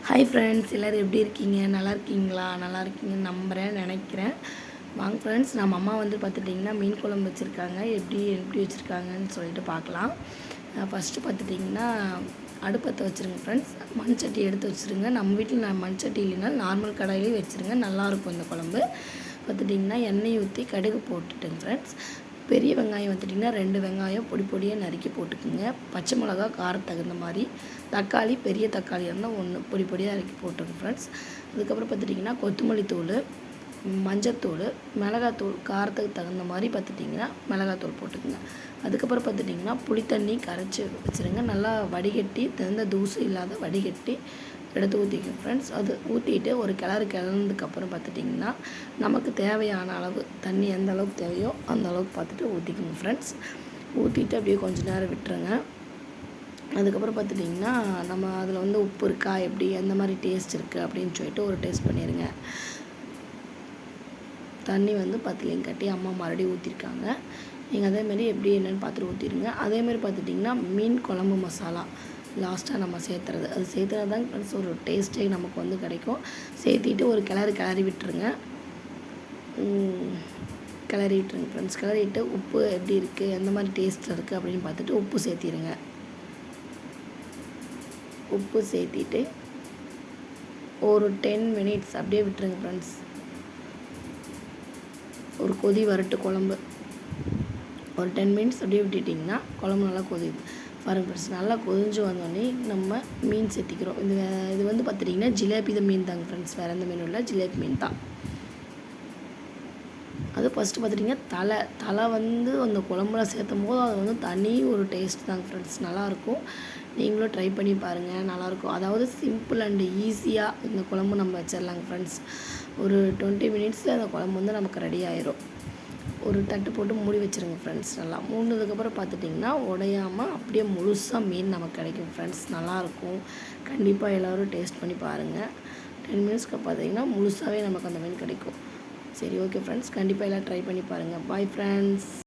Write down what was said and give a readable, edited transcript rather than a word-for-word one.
Hi friends, எல்லோரும் எப்படி இருக்கீங்க? நல்லா இருக்கீங்களா? நல்லா இருக்கீங்கன்னு நம்புகிறேன், நினைக்கிறேன். வாங்க ஃப்ரெண்ட்ஸ், நம்ம அம்மா வந்து பார்த்துட்டிங்கன்னா மீன் குழம்பு வச்சுருக்காங்க. எப்படி வச்சுருக்காங்கன்னு சொல்லிட்டு பார்க்கலாம். ஃபஸ்ட்டு பார்த்துட்டிங்கன்னா அடுப்பத்தை வச்சுருங்க ஃப்ரெண்ட்ஸ். மண் சட்டி எடுத்து வச்சுருங்க. நம்ம வீட்டில் மண் சட்டி இல்லைன்னா நார்மல் கடாயிலே வச்சுருங்க, நல்லாயிருக்கும் இந்த குழம்பு. பார்த்துட்டிங்கன்னா எண்ணெய் ஊற்றி கடுகு போட்டுட்டுங்க ஃப்ரெண்ட்ஸ். பெரிய வெங்காயம் பார்த்துட்டிங்கன்னா 2 வெங்காயம் பொடியாக நறுக்கி போட்டுக்குங்க. பச்சை மிளகா காரத்துக்கு தகுந்த மாதிரி, தக்காளி பெரிய தக்காளி இருந்தால் 1 பொடியாக நறுக்கி போட்டுருங்க ஃப்ரெண்ட்ஸ். அதுக்கப்புறம் பார்த்துட்டிங்கன்னா கொத்தமல்லி தூள், மஞ்சத்தூள், மிளகாத்தூள் காரத்துக்கு தகுந்த மாதிரி பார்த்துட்டிங்கன்னா மிளகாத்தூள் போட்டுக்குங்க. அதுக்கப்புறம் பார்த்துட்டிங்கன்னா புளி தண்ணி கரைச்சி வச்சுருங்க. நல்லா வடிகட்டி, எந்த தூசு இல்லாத வடிகட்டி எடுத்து ஊற்றிக்கோங்க ஃப்ரெண்ட்ஸ். அது ஊற்றிட்டு ஒரு கிளறதுக்கப்புறம் பார்த்துட்டிங்கன்னா நமக்கு தேவையான அளவு தண்ணி எந்த அளவுக்கு தேவையோ அந்த அளவுக்கு பார்த்துட்டு ஊற்றிக்கோங்க ஃப்ரெண்ட்ஸ். ஊற்றிட்டு அப்படியே கொஞ்சம் நேரம் விட்டுருங்க. அதுக்கப்புறம் பார்த்துட்டிங்கன்னா நம்ம அதில் வந்து உப்பு இருக்கா, எப்படி எந்த மாதிரி டேஸ்ட் இருக்குது அப்படின்னு சொல்லிட்டு ஒரு டேஸ்ட் பண்ணிடுங்க. தண்ணி வந்து பத்துலையும் கட்டி அம்மா மறுபடியும் ஊற்றிருக்காங்க. நீங்கள் அதேமாரி எப்படி என்னென்னு பார்த்துட்டு ஊற்றிடுங்க. அதேமாதிரி பார்த்துட்டிங்கன்னா மீன் குழம்பு மசாலா லாஸ்ட்டாக நம்ம சேர்த்துறது, அது சேர்த்துறது தான் ஃப்ரெண்ட்ஸ் ஒரு டேஸ்ட்டே நமக்கு வந்து கிடைக்கும். சேர்த்திட்டு ஒரு கிளறி விட்டுருங்க. கிளறி விட்டுருங்க ஃப்ரெண்ட்ஸ். கிளறிட்டு உப்பு எப்படி இருக்குது, எந்த மாதிரி டேஸ்ட்டில் இருக்குது அப்படின்னு பார்த்துட்டு உப்பு சேர்த்திடுங்க. உப்பு சேர்த்திட்டு ஒரு 10 மினிட்ஸ் அப்படியே விட்டுருங்க ஃப்ரெண்ட்ஸ். ஒரு கொதி வரட்டு குழம்பு. ஒரு 10 மினிட்ஸ் அப்படியே விட்டுட்டிங்கன்னா குழம்பு நல்லா கொதிது பாருங்க ஃப்ரெண்ட்ஸ். நல்லா கொதிஞ்சு வந்தோடனே நம்ம மீன் சேர்த்திக்கிறோம். இது வந்து பார்த்துட்டிங்கன்னா ஜிலேபி மீன் தாங்க ஃப்ரெண்ட்ஸ், வேறு எந்த மீனும் இல்லை, ஜிலேபி மீன் தான். அது ஃபஸ்ட்டு பார்த்துட்டிங்கன்னா தலை வந்து அந்த குழம்புல சேர்த்தும் போது அது வந்து தனி ஒரு டேஸ்ட் தாங்க ஃப்ரெண்ட்ஸ், நல்லாயிருக்கும். நீங்களும் ட்ரை பண்ணி பாருங்கள், நல்லாயிருக்கும். அதாவது சிம்பிள் அண்டு ஈஸியாக இந்த குழம்பு நம்ம வச்சிடலாங்க ஃப்ரெண்ட்ஸ். ஒரு 20 மினிட்ஸில் அந்த குழம்பு வந்து நமக்கு ரெடி ஆயிரும். ஒரு தட்டு போட்டு மூடி வச்சுருங்க ஃப்ரெண்ட்ஸ். நல்லா மூடினதுக்கப்புறம் பார்த்துட்டிங்கன்னா உடையாமல் அப்படியே முழுசாக மீன் நமக்கு கிடைக்கும் ஃப்ரெண்ட்ஸ், நல்லாயிருக்கும். கண்டிப்பாக எல்லோரும் டேஸ்ட் பண்ணி பாருங்கள். 10 மினிட்ஸ்க்கு பார்த்திங்கன்னா முழுசாகவே நமக்கு அந்த மீன் கிடைக்கும். சரி, ஓகே ஃப்ரெண்ட்ஸ், கண்டிப்பாக எல்லாம் ட்ரை பண்ணி பாருங்கள். Bye friends.